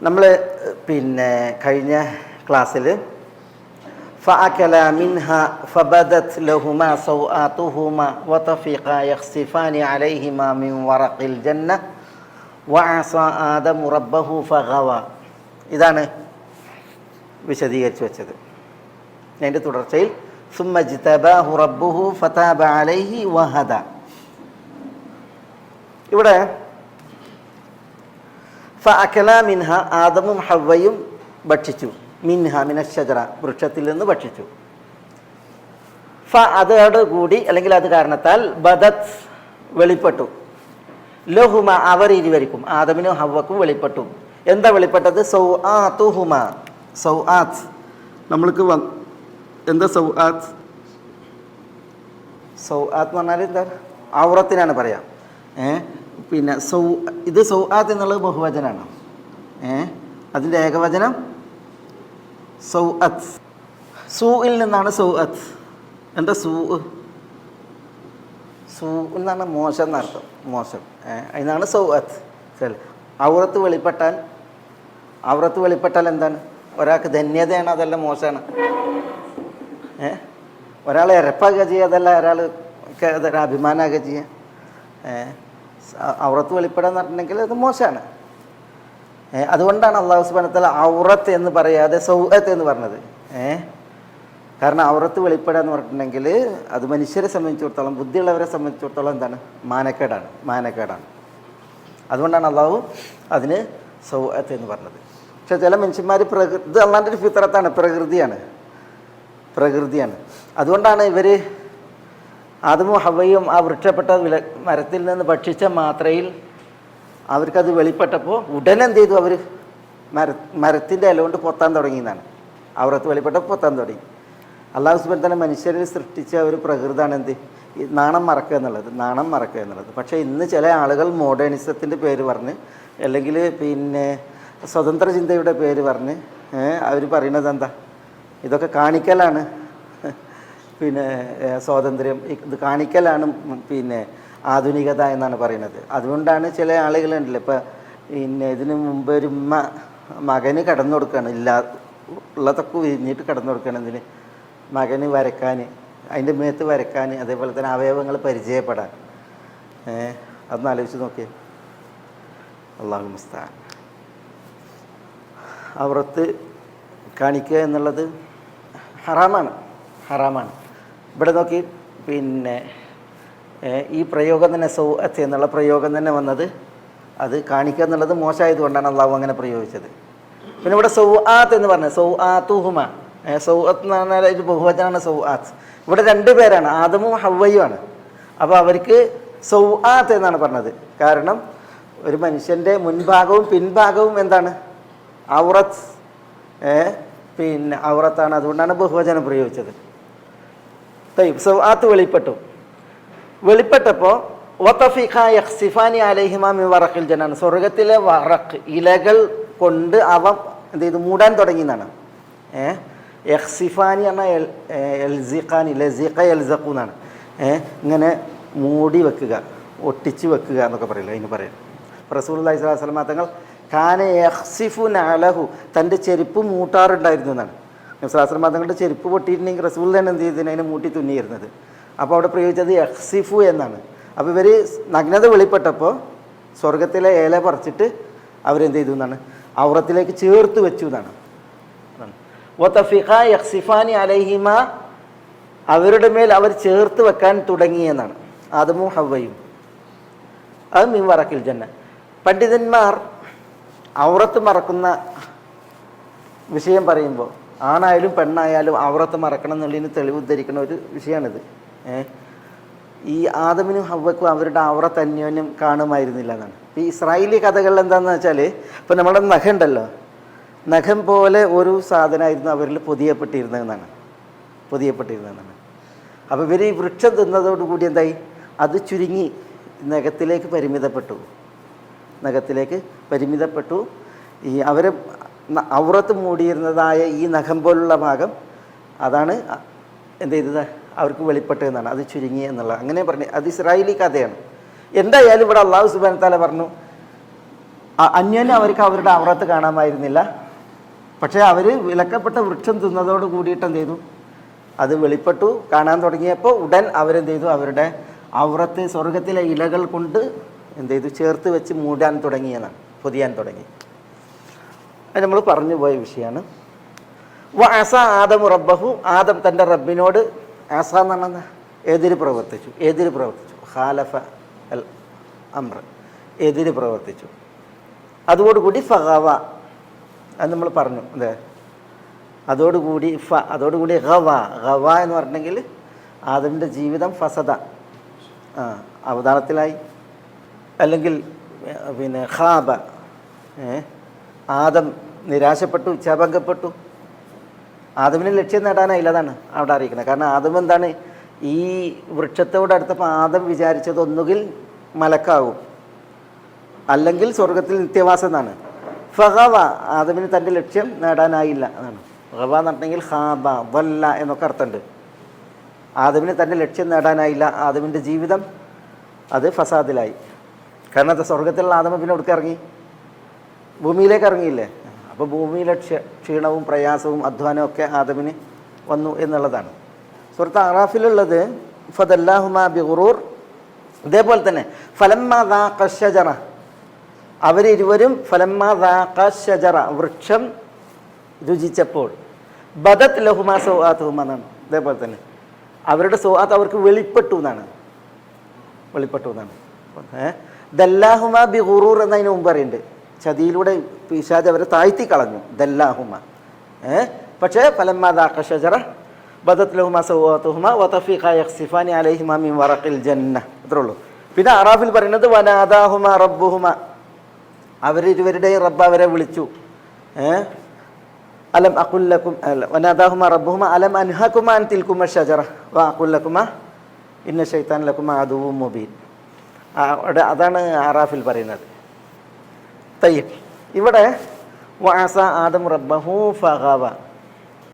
നമ്മൾ പിന്നെ കഴിഞ്ഞ ക്ലാസ്സിൽ ഫഅകല മിൻഹ ഫബദത് ലഹുമാ സൗആതുഹുമാ വതഫിഖാ യഖ്സിഫാനി അലൈഹിമാ മിൻ വറഖിൽ ജന്ന വഅസ ആദമു റബ്ബഹു ഫഗവ. ഇതാണ് വിശദീകരിച്ചു വെച്ചത്. അതിൻ്റെ തുടർച്ചയിൽ സുമ്മ ജ്തബാഹു റബ്ബുഹു ഫതാബ അലൈഹി വഹദ. ഇവിടെ ഫഅകല മിൻഹ, ആദമും ഹവ്വയും ഭക്ഷിച്ചു. മിൻഹ മിനശ്ശജറ, വൃക്ഷത്തിൽ നിന്ന് ഭക്ഷിച്ചു. അതോടുകൂടി അല്ലെങ്കിൽ അത് കാരണത്താൽ ബദത് വെളിപ്പെട്ടു. ലഹുമ അവർ ഇരുവരിക്കും, ആദമിനും ഹവ്വക്കും വെളിപ്പെട്ടു. എന്താ വെളിപ്പെട്ടത്? സൗആതുഹുമ. സൗആത്ത് നമ്മൾക്ക് എന്താ സൗആത്ത്? സൗആത്ത് എന്ന് പറഞ്ഞാൽ എന്താ? ഔറത്തിനാണ് പറയാം. പിന്നെ ഇത് സൗആത്ത് എന്നുള്ളത് ബഹുവചനാണ്. അതിൻ്റെ ഏകവചനം സൗഅത്ത്. സൂഇൽ നിന്നാണ് സൗഅത്ത്. എന്താ സൂ എന്നാണ് മോശം എന്നർത്ഥം, മോശം. അതിനാണ് സൗഅത്ത്. ഔറത്ത് വെളിപ്പെട്ടാൽ എന്താണ്? ഒരാൾക്ക് ധന്യതയാണ്, അതല്ല മോശമാണ്. ഒരാൾ ഇരപ്പാകുക ചെയ്യുക, അതല്ല ഒരാൾ അഭിമാനമാകുക ചെയ്യുക. ഔറത്ത് വെളിപ്പെടാന്ന് പറഞ്ഞിട്ടുണ്ടെങ്കിൽ അത് മോശമാണ്. അതുകൊണ്ടാണ് അള്ളാഹു സുബ്ഹാനഹു വ തആല ഔറത്ത് എന്ന് പറയാതെ സൗഅത്ത് എന്ന് പറഞ്ഞത്. കാരണം ഔറത്ത് വെളിപ്പെടുക എന്ന് പറഞ്ഞിട്ടുണ്ടെങ്കിൽ അത് മനുഷ്യരെ സംബന്ധിച്ചിടത്തോളം, ബുദ്ധിയുള്ളവരെ സംബന്ധിച്ചിടത്തോളം എന്താണ്? മാനക്കേടാണ്. അതുകൊണ്ടാണ് അള്ളാഹു അതിന് സൗഅത്ത് എന്ന് പറഞ്ഞത്. പക്ഷെ ചില മനുഷ്യന്മാർ ഇത് അള്ളാൻ്റെ ഒരു ഫിത്രത്താണ്, പ്രകൃതിയാണ്. അതുകൊണ്ടാണ് ഇവർ ആദമും ഹവ്വയും ആ വൃക്ഷപ്പെട്ട മരത്തിൽ നിന്ന് ഭക്ഷിച്ച മാത്രയിൽ അവർക്കത് വെളിപ്പെട്ടപ്പോൾ ഉടനെ എന്ത് ചെയ്തു? അവർ മരത്തിൻ്റെ ഇല കൊണ്ട് പൊത്താൻ തുടങ്ങിയെന്നാണ്. ഔറത്ത് വെളിപ്പെട്ടപ്പോൾ പൊത്താൻ തുടങ്ങി. അല്ലാഹു സുബ്ഹാനഹു വ തആല മനുഷ്യരിൽ സൃഷ്ടിച്ച ഒരു പ്രകൃതിയാണ് എന്ത്? ഈ നാണം മറക്കുക എന്നുള്ളത്. പക്ഷേ ഇന്ന് ചില ആളുകൾ മോഡേണിസത്തിൻ്റെ പേര് പറഞ്ഞ്, അല്ലെങ്കിൽ പിന്നെ സ്വതന്ത്ര ചിന്തയുടെ പേര് പറഞ്ഞ് അവർ പറയുന്നത് എന്താ? ഇതൊക്കെ കാണിക്കലാണ് പിന്നെ സ്വാതന്ത്ര്യം, ഇത് കാണിക്കലാണ് പിന്നെ ആധുനികത എന്നാണ് പറയുന്നത്. അതുകൊണ്ടാണ് ചില ആളുകളുണ്ടല്ലോ, ഇപ്പം പിന്നെ ഇതിന് മുമ്പ് ഒരു മകന് കടന്നു കൊടുക്കുകയാണ്, ഉള്ളതൊക്കെ വിരിഞ്ഞിട്ട് കടന്നു കൊടുക്കുകയാണ്. എന്തിന്? മകന് വരക്കാൻ, അതിൻ്റെ മേത്ത് വരക്കാൻ, അതേപോലെ തന്നെ അവയവങ്ങൾ പരിചയപ്പെടാൻ. അതൊന്ന് ആലോചിച്ച് നോക്കിയേ. അല്ലാഹു മുസ്തആൻ. ഔറത്ത് കാണിക്കുക എന്നുള്ളത് ഹറാമാണ്. ഇവിടെ നോക്കി, പിന്നെ ഈ പ്രയോഗം തന്നെ സൗഅത്ത് എന്നുള്ള പ്രയോഗം തന്നെ വന്നത് അത് കാണിക്കുക എന്നുള്ളത് മോശമായതുകൊണ്ടാണ് അള്ളാഹു അങ്ങനെ പ്രയോഗിച്ചത്. പിന്നെ ഇവിടെ സൗആത്ത് എന്ന് പറഞ്ഞത് സൗആതുഹുമ. സൗഅത്ത് എന്ന് പറഞ്ഞാൽ ഒരു ബഹുവചനാണ് സൗആത്ത്. ഇവിടെ രണ്ട് പേരാണ്, ആദമും ഹവ്വയുമാണ്. അപ്പോൾ അവർക്ക് സൗആത്ത് എന്നാണ് പറഞ്ഞത്. കാരണം ഒരു മനുഷ്യൻ്റെ മുൻഭാഗവും പിൻഭാഗവും എന്താണ്? ഔറത്ത്. പിന്നെ ഔറത്താണ്. അതുകൊണ്ടാണ് ബഹുവചനം പ്രയോഗിച്ചത്. സൗആത്ത് വെളിപ്പെട്ടപ്പോൾ വതഫിഖാ യഖ്സിഫാനി അലൈഹിമാ മിൻ വറഖിൽ ജന്ന, സ്വർഗത്തിലെ വറഖ് ഇലകൾ കൊണ്ട് അവ എന്ത് ചെയ്തു? മൂടാൻ തുടങ്ങി എന്നാണ്. യഖ്സിഫാനി പറഞ്ഞാൽ എൽസിഖാനി, ലസിഖ യൽസഖു എന്നാണ്. ഇങ്ങനെ മൂടി വെക്കുക, ഒട്ടിച്ച് വെക്കുക എന്നൊക്കെ പറയില്ല, അതിന് പറയാം. റസൂലുള്ളാഹി സ്വല്ലല്ലാഹു അലൈഹി വസല്ലം തങ്ങൾ കാന യഖ്സിഫു നഅലഹു, തൻ്റെ ചെരുപ്പ് മൂട്ടാറുണ്ടായിരുന്നു എന്നാണ്. നബി സ്വല്ലല്ലാഹു അലൈഹി വസല്ലം തങ്ങളുടെ ചെരുപ്പ് പൊട്ടിയിട്ടുണ്ടെങ്കിൽ റസൂൽ തന്നെ എന്ത് ചെയ്തതിന്? അതിനെ മൂട്ടി തുന്നിയിരുന്നത്. അപ്പോൾ അവിടെ പ്രയോഗിച്ചത് യഖ്സിഫു എന്നാണ്. അപ്പോൾ ഇവർ നഗ്നത വെളിപ്പെട്ടപ്പോൾ സ്വർഗത്തിലെ ഇല പറിച്ചിട്ട് അവരെന്ത് ചെയ്തു എന്നാണ്? ഔറത്തിലേക്ക് ചേർത്ത് വെച്ചു എന്നാണ്. വതഫിഖാ യഖ്സിഫാനി അലൈഹിമ, അവരുടെ മേൽ അവർ ചേർത്ത് വെക്കാൻ തുടങ്ങിയെന്നാണ്. ആദമും ഹവ്വയും. അത് മിൻ വറഖിൽ ജന്ന. പണ്ഡിതന്മാർ ഔറത്ത് മറക്കുന്ന വിഷയം പറയുമ്പോൾ ആണായാലും പെണ്ണായാലും ഔറത്ത് മറക്കണം എന്നുള്ളതിന് തെളിവ് ഉദ്ധരിക്കുന്ന ഒരു വിഷയമാണിത്. ഈ ആദമിനും ഹവ്വക്കും അവരുടെ ഔറത്ത് അന്യോന്യം കാണുമായിരുന്നില്ല എന്നാണ്. ഈ ഇസ്രായേലി കഥകളിൽ എന്താണെന്ന് വെച്ചാൽ, ഇപ്പം നമ്മുടെ നഖം ഉണ്ടല്ലോ, നഖം പോലെ ഒരു സാധനമായിരുന്നു അവരിൽ പൊതിയപ്പെട്ടിരുന്നതെന്നാണ്. അപ്പോൾ ഇവർ ഈ വൃക്ഷം തിന്നതോടുകൂടി എന്തായി? അത് ചുരുങ്ങി നഖത്തിലേക്ക് പരിമിതപ്പെട്ടു. ഈ അവരെ ഔറത്ത് മൂടിയിരുന്നതായ ഈ നഖം പോലുള്ള ഭാഗം അതാണ് എന്ത് ചെയ്തത്? അവർക്ക് വെളിപ്പെട്ടതെന്നാണ്. അത് ചുരുങ്ങി എന്നുള്ള അങ്ങനെ പറഞ്ഞു. അത് ഇസ്രായേലി കഥയാണ്. എന്തായാലും ഇവിടെ അല്ലാഹു സുബ്ഹാനഹു വ തആല പറഞ്ഞു, അന്യന് അവർക്ക് അവരുടെ ഔറത്ത് കാണാമായിരുന്നില്ല. പക്ഷേ അവർ വിലക്കപ്പെട്ട വൃക്ഷം തിന്നതോട് കൂടിയിട്ട് എന്ത് ചെയ്തു, അത് വെളിപ്പെട്ടു. കാണാൻ തുടങ്ങിയപ്പോൾ ഉടൻ അവരെന്ത് ചെയ്തു, അവരുടെ ഔറത്ത് സ്വർഗത്തിലെ ഇലകൾ കൊണ്ട് എന്ത് ചെയ്തു, ചേർത്ത് വെച്ച് മൂടാൻ തുടങ്ങിയെന്നാണ്, പൊതിയാൻ തുടങ്ങി. അത് നമ്മൾ പറഞ്ഞു പോയ വിഷയമാണ്. ആസ ആദം റബ്ബഹു, ആദം തൻ്റെ റബ്ബിനോട് ആസ എന്ന് പറഞ്ഞാൽ എതിര് പ്രവർത്തിച്ചു. ഖാലഫ അൽ അംറ, എതിര് പ്രവർത്തിച്ചു. അതോടുകൂടി ഫഗവ, അത് നമ്മൾ പറഞ്ഞു. അതെ, അതോടുകൂടി ഗവ എന്ന് പറഞ്ഞെങ്കിൽ ആദമിൻ്റെ ജീവിതം ഫസദ, അവതാളത്തിലായി. അല്ലെങ്കിൽ പിന്നെ ഖാബ, ആദം നിരാശപ്പെട്ടു, ഇച്ഛാഭംഗപ്പെട്ടു. ആദമിന് ലക്ഷ്യം നേടാനായില്ല, അതാണ് അവിടെ അറിയിക്കുന്നത്. കാരണം ആദം എന്താണ്, ഈ വൃക്ഷത്തോട് അടുത്തപ്പോൾ ആദം വിചാരിച്ചത് ഒന്നുകിൽ മലക്കാവും, അല്ലെങ്കിൽ സ്വർഗത്തിൽ നിത്യവാസം എന്നാണ്. ഫഗവ, ആദമിന് തൻ്റെ ലക്ഷ്യം നേടാനായില്ല എന്നാണ്. ഗവ എന്ന് പറഞ്ഞെങ്കിൽ ഖാബ വല്ല എന്നൊക്കെ അർത്ഥമുണ്ട്. ആദമിന് തൻ്റെ ലക്ഷ്യം നേടാനായില്ല, ആദമിൻ്റെ ജീവിതം അത് ഫസാദിലായി. കാരണം അത് സ്വർഗത്തിലുള്ള ആദമ പിന്നെ എവിടേക്ക് ഇറങ്ങി, ഭൂമിയിലേക്ക് ഇറങ്ങിയില്ലേ. അപ്പോൾ ഭൂമിയിലെ ക്ഷീണവും പ്രയാസവും അധ്വാനവും ഒക്കെ ആദമിന് വന്നു എന്നുള്ളതാണ്. സൂറത്ത് അറാഫിലുള്ളത് ഫദല്ലാഹുമാ ബിഗുറൂർ. ഇതേപോലെ തന്നെ ഫലമ്മാ ദാഖ ശജറ, അവരിരുവരും ഫലമ്മാ ദാഖ ശജറ, വൃക്ഷം രുചിച്ചപ്പോൾ ബദത് ലഹുമാ സൗആത്തുഹുമാ എന്നാണ്. ഇതേപോലെ തന്നെ അവരുടെ സൗആത്ത് അവർക്ക് വെളിപ്പെട്ടു എന്നാണ്. ദല്ലാഹുമാ ബിഗുറൂർ എന്നതിന് മുമ്പ് പറയുന്നുണ്ട്. ചതിയിലൂടെ പിശാച് അവരെ താഴ്ത്തി കളഞ്ഞു, ദല്ലാഹുമ. പക്ഷേ ഫലമ്മാ ദാഖ ശജറ ബദത് ലഹുമാ സൗആത്തുഹുമാ വതഫീഖാ യഖ്സിഫാനി അലൈഹിമാ മിൻ വറഖിൽ ജന്ന, അത്രേ ഉള്ളൂ. പിന്നെ അറാഫിൽ പറയുന്നത് വനാദാഹുമാ റബ്ബുഹുമാ, അവരിരുവരുടെയും റബ്ബ് അവരെ വിളിച്ചു. അലം അഖുൽ ലക്കും, വനാദാഹുമാ റബ്ബുഹുമാ അലം അൻഹകുമാ അൻ തിൽകുമാ ശജറ വഅഖുൽ ലക്കുമാ ഇന്ന ശൈത്താന ലക്കുമാ അദുവ്വുൻ മുബീൻ. അതാണ് അറാഫിൽ പറയുന്നത്. തയ്യബ്, ഇവിടെ വഅസ ആദം റബ്ബഹു ഫഗവ,